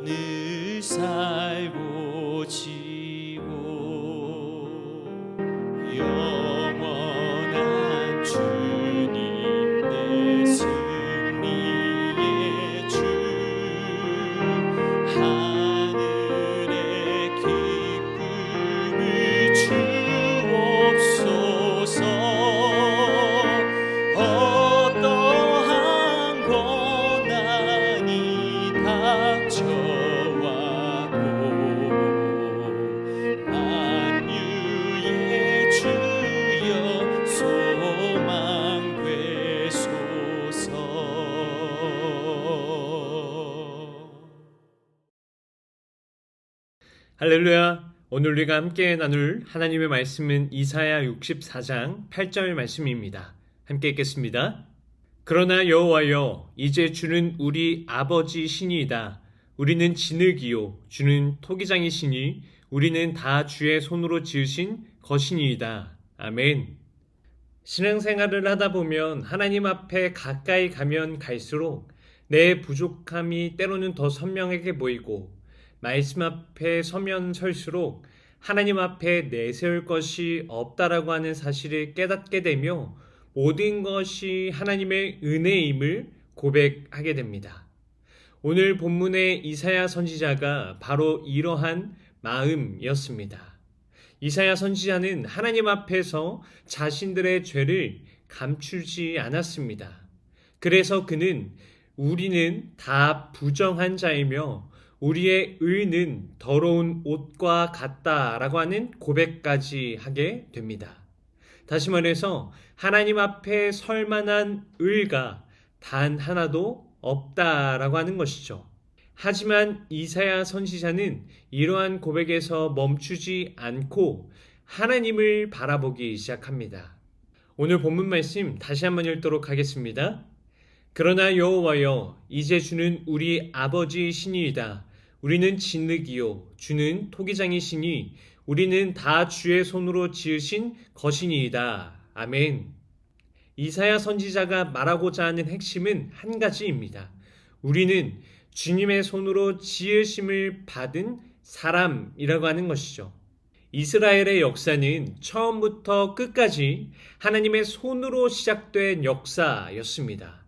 늘 살고 지고 영원한 주님 내 승리의 주 하늘의 기쁨을 주옵소서. 어떠한 고난이 닥쳐와도 만유의 주여 소망 되소서. 할렐루야! 오늘 우리가 함께 나눌 하나님의 말씀은 이사야 64장 8절 말씀입니다. 함께 읽겠습니다. 그러나 여호와여, 이제 주는 우리 아버지 신이이다. 우리는 진흙이요 주는 토기장이시니 우리는 다 주의 손으로 지으신 것이니이다. 아멘. 신앙생활을 하다 보면 하나님 앞에 가까이 가면 갈수록 내 부족함이 때로는 더 선명하게 보이고, 말씀 앞에 서면 설수록 하나님 앞에 내세울 것이 없다라고 하는 사실을 깨닫게 되며 모든 것이 하나님의 은혜임을 고백하게 됩니다. 오늘 본문의 이사야 선지자가 바로 이러한 마음이었습니다. 이사야 선지자는 하나님 앞에서 자신들의 죄를 감추지 않았습니다. 그래서 그는 우리는 다 부정한 자이며 우리의 의는 더러운 옷과 같다라고 하는 고백까지 하게 됩니다. 다시 말해서 하나님 앞에 설 만한 의가 단 하나도 없다라고 하는 것이죠. 하지만 이사야 선지자는 이러한 고백에서 멈추지 않고 하나님을 바라보기 시작합니다. 오늘 본문 말씀 다시 한번 읽도록 하겠습니다. 그러나 여호와여, 이제 주는 우리 아버지 신이이다. 우리는 진흙이요 주는 토기장이시니 우리는 다 주의 손으로 지으신 것이니이다. 아멘. 이사야 선지자가 말하고자 하는 핵심은 한 가지입니다. 우리는 주님의 손으로 지으심을 받은 사람이라고 하는 것이죠. 이스라엘의 역사는 처음부터 끝까지 하나님의 손으로 시작된 역사였습니다.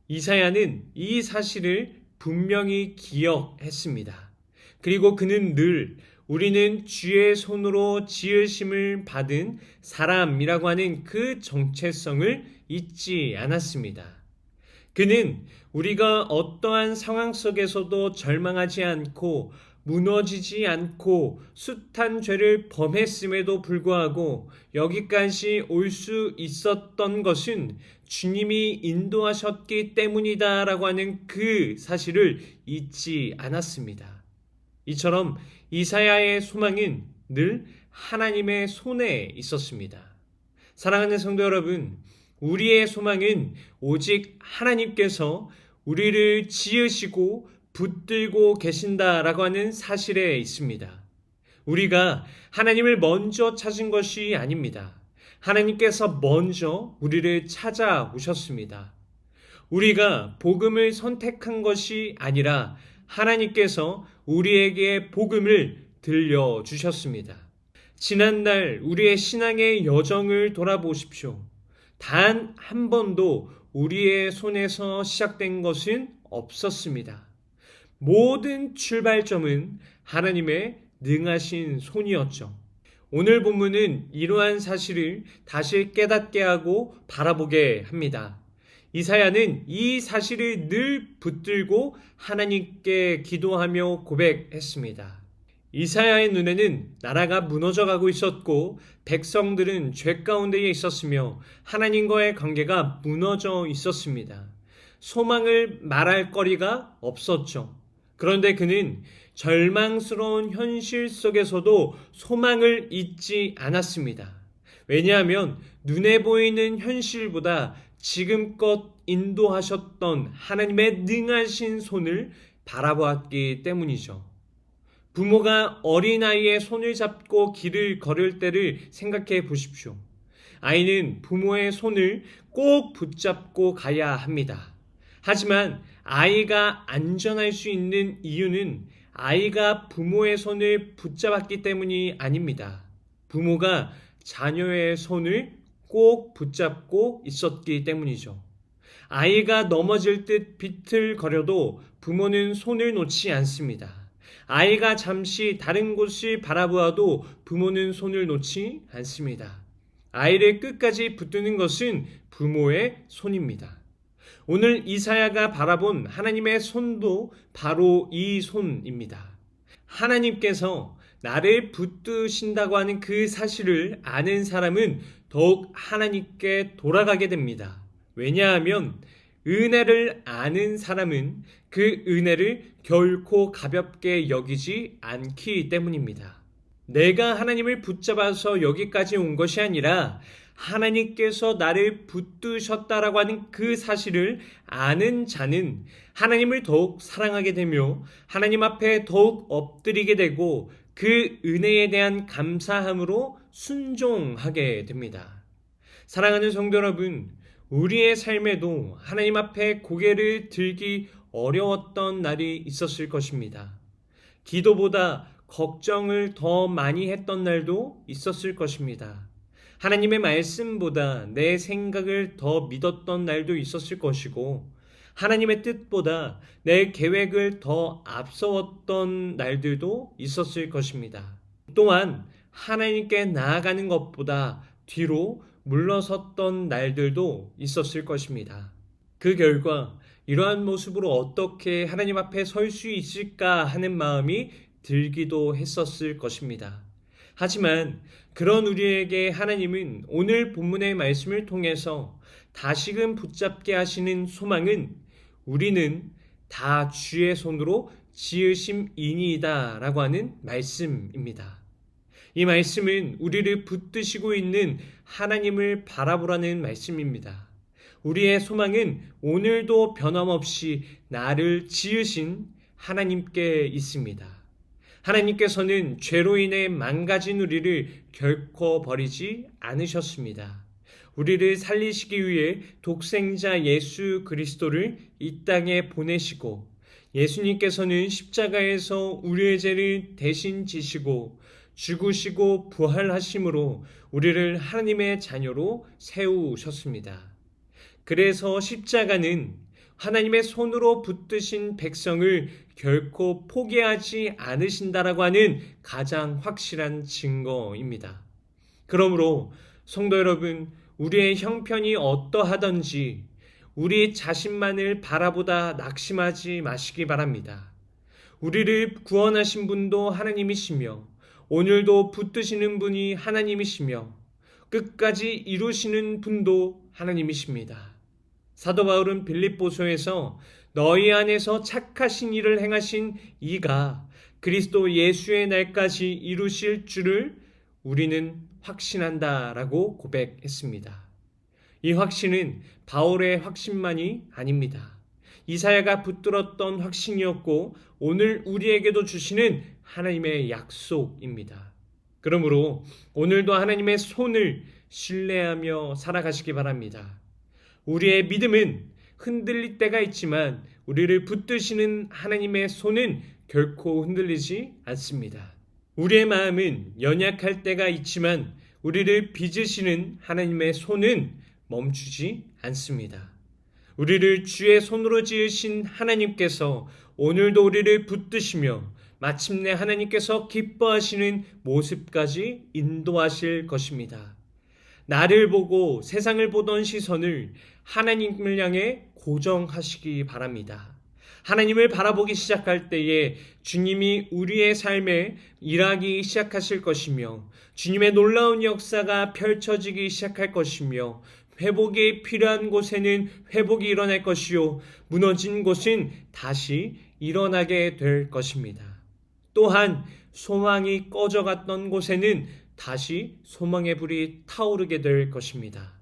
이사야는 이 사실을 분명히 기억했습니다. 그리고 그는 늘 우리는 주의 손으로 지으심을 받은 사람이라고 하는 그 정체성을 잊지 않았습니다. 그는 우리가 어떠한 상황 속에서도 절망하지 않고 무너지지 않고 숱한 죄를 범했음에도 불구하고 여기까지 올 수 있었던 것은 주님이 인도하셨기 때문이다라고 하는 그 사실을 잊지 않았습니다. 이처럼 이사야의 소망은 늘 하나님의 손에 있었습니다. 사랑하는 성도 여러분, 우리의 소망은 오직 하나님께서 우리를 지으시고 붙들고 계신다라고 하는 사실에 있습니다. 우리가 하나님을 먼저 찾은 것이 아닙니다. 하나님께서 먼저 우리를 찾아오셨습니다. 우리가 복음을 선택한 것이 아니라 하나님께서 우리에게 복음을 들려주셨습니다. 지난날 우리의 신앙의 여정을 돌아보십시오. 단 한 번도 우리의 손에서 시작된 것은 없었습니다. 모든 출발점은 하나님의 능하신 손이었죠. 오늘 본문은 이러한 사실을 다시 깨닫게 하고 바라보게 합니다. 이사야는 이 사실을 늘 붙들고 하나님께 기도하며 고백했습니다. 이사야의 눈에는 나라가 무너져가고 있었고 백성들은 죄 가운데에 있었으며 하나님과의 관계가 무너져 있었습니다. 소망을 말할 거리가 없었죠. 그런데 그는 절망스러운 현실 속에서도 소망을 잊지 않았습니다. 왜냐하면 눈에 보이는 현실보다 지금껏 인도하셨던 하나님의 능하신 손을 바라보았기 때문이죠. 부모가 어린아이의 손을 잡고 길을 걸을 때를 생각해 보십시오. 아이는 부모의 손을 꼭 붙잡고 가야 합니다. 하지만 아이가 안전할 수 있는 이유는 아이가 부모의 손을 붙잡았기 때문이 아닙니다. 부모가 자녀의 손을 꼭 붙잡고 있었기 때문이죠. 아이가 넘어질 듯 비틀거려도 부모는 손을 놓지 않습니다. 아이가 잠시 다른 곳을 바라보아도 부모는 손을 놓지 않습니다. 아이를 끝까지 붙드는 것은 부모의 손입니다. 오늘 이사야가 바라본 하나님의 손도 바로 이 손입니다. 하나님께서 나를 붙드신다고 하는 그 사실을 아는 사람은 더욱 하나님께 돌아가게 됩니다. 왜냐하면 은혜를 아는 사람은 그 은혜를 결코 가볍게 여기지 않기 때문입니다. 내가 하나님을 붙잡아서 여기까지 온 것이 아니라 하나님께서 나를 붙드셨다라고 하는 그 사실을 아는 자는 하나님을 더욱 사랑하게 되며 하나님 앞에 더욱 엎드리게 되고 그 은혜에 대한 감사함으로 순종하게 됩니다. 사랑하는 성도 여러분, 우리의 삶에도 하나님 앞에 고개를 들기 어려웠던 날이 있었을 것입니다. 기도보다 걱정을 더 많이 했던 날도 있었을 것입니다. 하나님의 말씀보다 내 생각을 더 믿었던 날도 있었을 것이고 하나님의 뜻보다 내 계획을 더 앞서왔던 날들도 있었을 것입니다. 또한 하나님께 나아가는 것보다 뒤로 물러섰던 날들도 있었을 것입니다. 그 결과 이러한 모습으로 어떻게 하나님 앞에 설 수 있을까 하는 마음이 들기도 했었을 것입니다. 하지만 그런 우리에게 하나님은 오늘 본문의 말씀을 통해서 다시금 붙잡게 하시는 소망은 우리는 다 주의 손으로 지으심이니이다 라고 하는 말씀입니다. 이 말씀은 우리를 붙드시고 있는 하나님을 바라보라는 말씀입니다. 우리의 소망은 오늘도 변함없이 나를 지으신 하나님께 있습니다. 하나님께서는 죄로 인해 망가진 우리를 결코 버리지 않으셨습니다. 우리를 살리시기 위해 독생자 예수 그리스도를 이 땅에 보내시고 예수님께서는 십자가에서 우리의 죄를 대신 지시고 죽으시고 부활하심으로 우리를 하나님의 자녀로 세우셨습니다. 그래서 십자가는 하나님의 손으로 붙드신 백성을 결코 포기하지 않으신다라고 하는 가장 확실한 증거입니다. 그러므로 성도 여러분, 우리의 형편이 어떠하든지 우리 자신만을 바라보다 낙심하지 마시기 바랍니다. 우리를 구원하신 분도 하나님이시며 오늘도 붙드시는 분이 하나님이시며 끝까지 이루시는 분도 하나님이십니다. 사도 바울은 빌립보서에서 너희 안에서 착하신 일을 행하신 이가 그리스도 예수의 날까지 이루실 줄을 우리는 확신한다라고 고백했습니다. 이 확신은 바울의 확신만이 아닙니다. 이사야가 붙들었던 확신이었고 오늘 우리에게도 주시는 하나님의 약속입니다. 그러므로 오늘도 하나님의 손을 신뢰하며 살아가시기 바랍니다. 우리의 믿음은 흔들릴 때가 있지만 우리를 붙드시는 하나님의 손은 결코 흔들리지 않습니다. 우리의 마음은 연약할 때가 있지만 우리를 빚으시는 하나님의 손은 멈추지 않습니다. 우리를 주의 손으로 지으신 하나님께서 오늘도 우리를 붙드시며 마침내 하나님께서 기뻐하시는 모습까지 인도하실 것입니다. 나를 보고 세상을 보던 시선을 하나님을 향해 고정하시기 바랍니다. 하나님을 바라보기 시작할 때에 주님이 우리의 삶에 일하기 시작하실 것이며 주님의 놀라운 역사가 펼쳐지기 시작할 것이며 회복이 필요한 곳에는 회복이 일어날 것이요 무너진 곳은 다시 일어나게 될 것입니다. 또한 소망이 꺼져갔던 곳에는 다시 소망의 불이 타오르게 될 것입니다.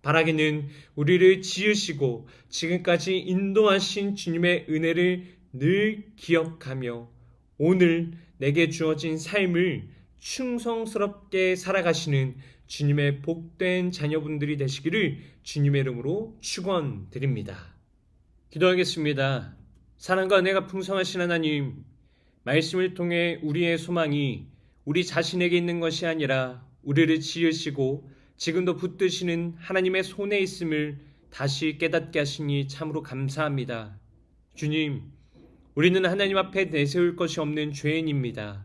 바라기는 우리를 지으시고 지금까지 인도하신 주님의 은혜를 늘 기억하며 오늘 내게 주어진 삶을 충성스럽게 살아가시는 주님의 복된 자녀분들이 되시기를 주님의 이름으로 축원드립니다. 기도하겠습니다. 사랑과 은혜가 풍성하신 하나님, 말씀을 통해 우리의 소망이 우리 자신에게 있는 것이 아니라 우리를 지으시고 지금도 붙드시는 하나님의 손에 있음을 다시 깨닫게 하시니 참으로 감사합니다. 주님, 우리는 하나님 앞에 내세울 것이 없는 죄인입니다.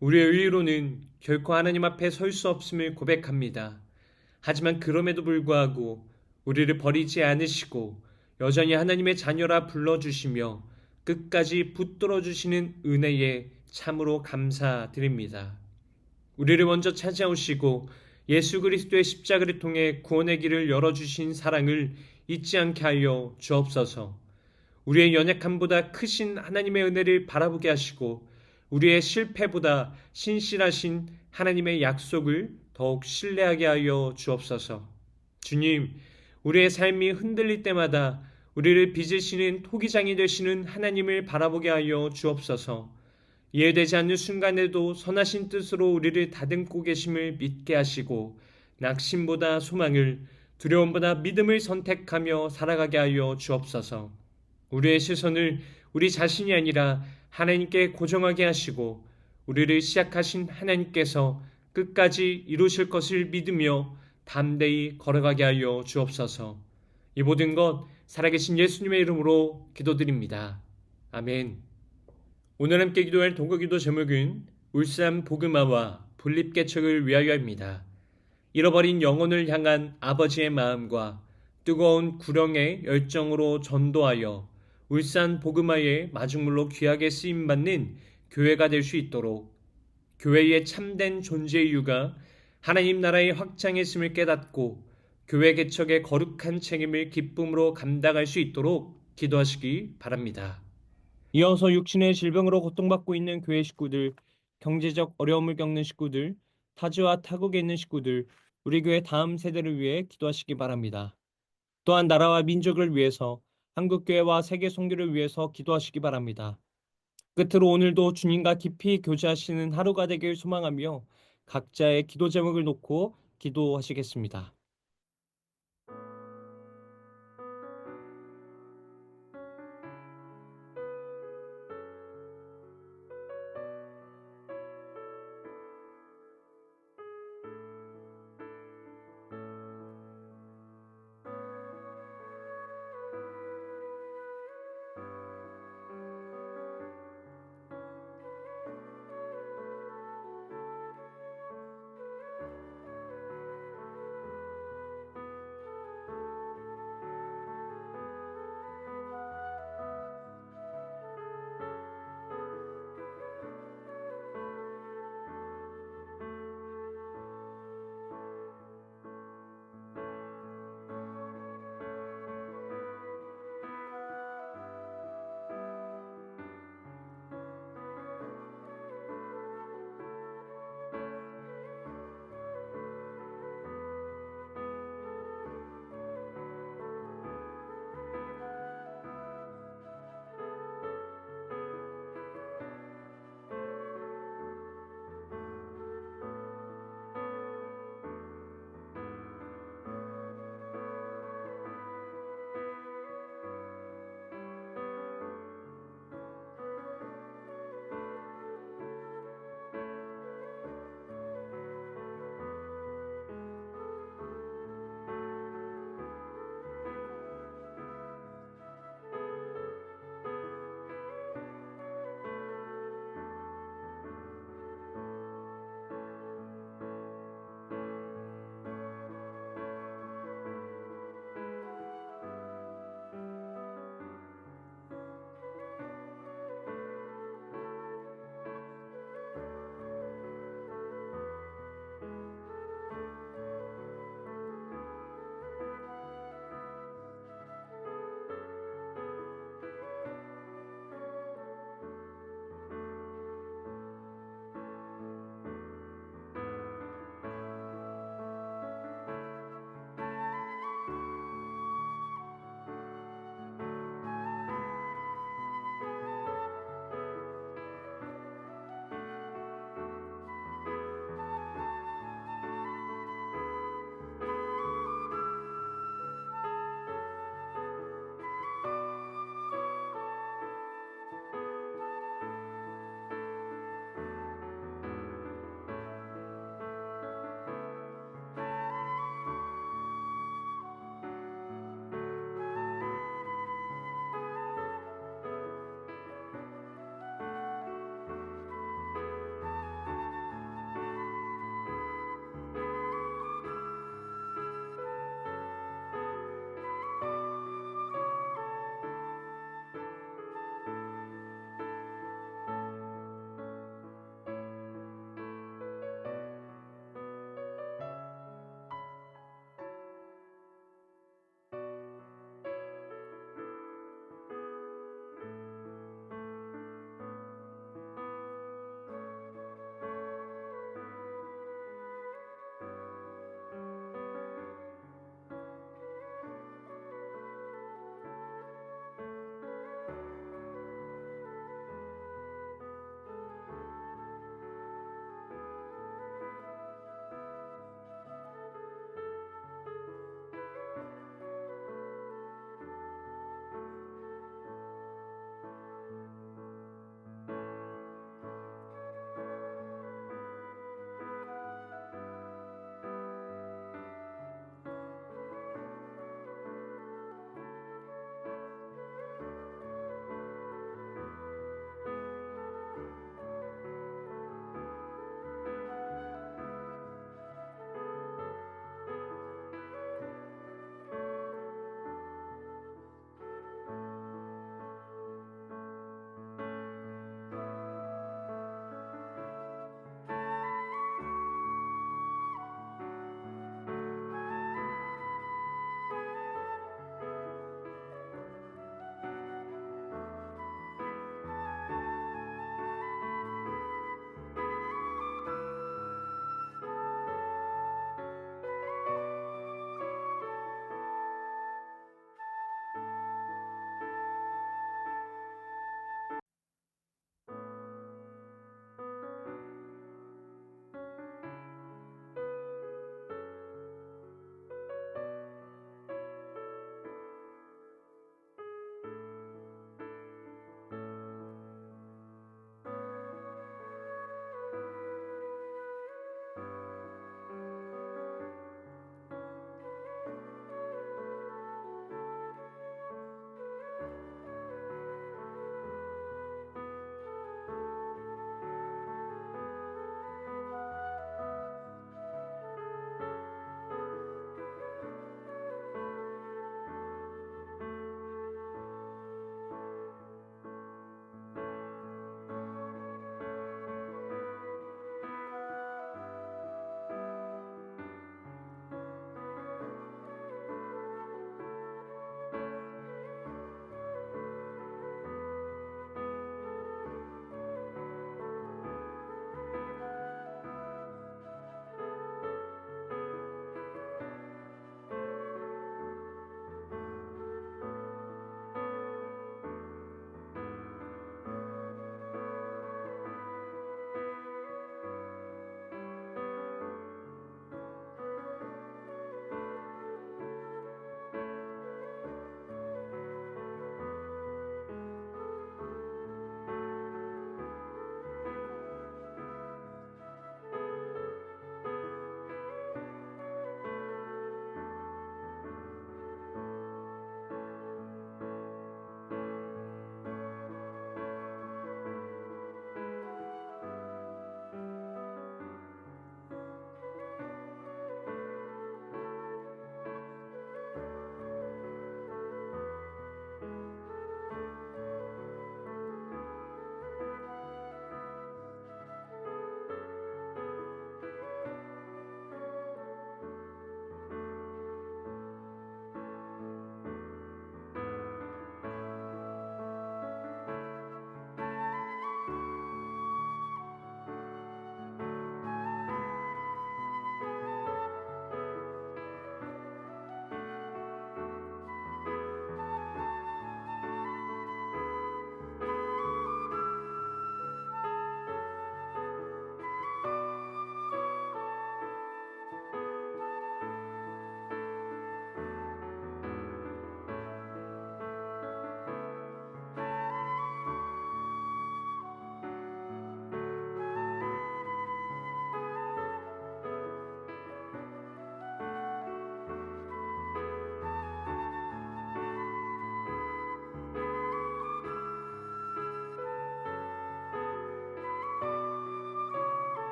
우리의 의로는 결코 하나님 앞에 설 수 없음을 고백합니다. 하지만 그럼에도 불구하고 우리를 버리지 않으시고 여전히 하나님의 자녀라 불러주시며 끝까지 붙들어 주시는 은혜에 참으로 감사드립니다. 우리를 먼저 찾아오시고 예수 그리스도의 십자가를 통해 구원의 길을 열어주신 사랑을 잊지 않게 하여 주옵소서. 우리의 연약함보다 크신 하나님의 은혜를 바라보게 하시고 우리의 실패보다 신실하신 하나님의 약속을 더욱 신뢰하게 하여 주옵소서. 주님, 우리의 삶이 흔들릴 때마다 우리를 빚으시는 토기장이 되시는 하나님을 바라보게 하여 주옵소서. 이해되지 않는 순간에도 선하신 뜻으로 우리를 다듬고 계심을 믿게 하시고 낙심보다 소망을, 두려움보다 믿음을 선택하며 살아가게 하여 주옵소서. 우리의 시선을 우리 자신이 아니라 하나님께 고정하게 하시고 우리를 시작하신 하나님께서 끝까지 이루실 것을 믿으며 담대히 걸어가게 하여 주옵소서. 이 모든 것 살아계신 예수님의 이름으로 기도드립니다. 아멘. 오늘 함께 기도할 동거기도 제목은 울산 복음화와 분립개척을 위하여입니다. 잃어버린 영혼을 향한 아버지의 마음과 뜨거운 구령의 열정으로 전도하여 울산 복음화의 마중물로 귀하게 쓰임받는 교회가 될 수 있도록 교회의 참된 존재 이유가 하나님 나라의 확장했음을 깨닫고 교회 개척의 거룩한 책임을 기쁨으로 감당할 수 있도록 기도하시기 바랍니다. 이어서 육신의 질병으로 고통받고 있는 교회 식구들, 경제적 어려움을 겪는 식구들, 타지와 타국에 있는 식구들, 우리 교회 다음 세대를 위해 기도하시기 바랍니다. 또한 나라와 민족을 위해서 한국교회와 세계 선교를 위해서 기도하시기 바랍니다. 끝으로 오늘도 주님과 깊이 교제하시는 하루가 되길 소망하며 각자의 기도 제목을 놓고 기도하시겠습니다.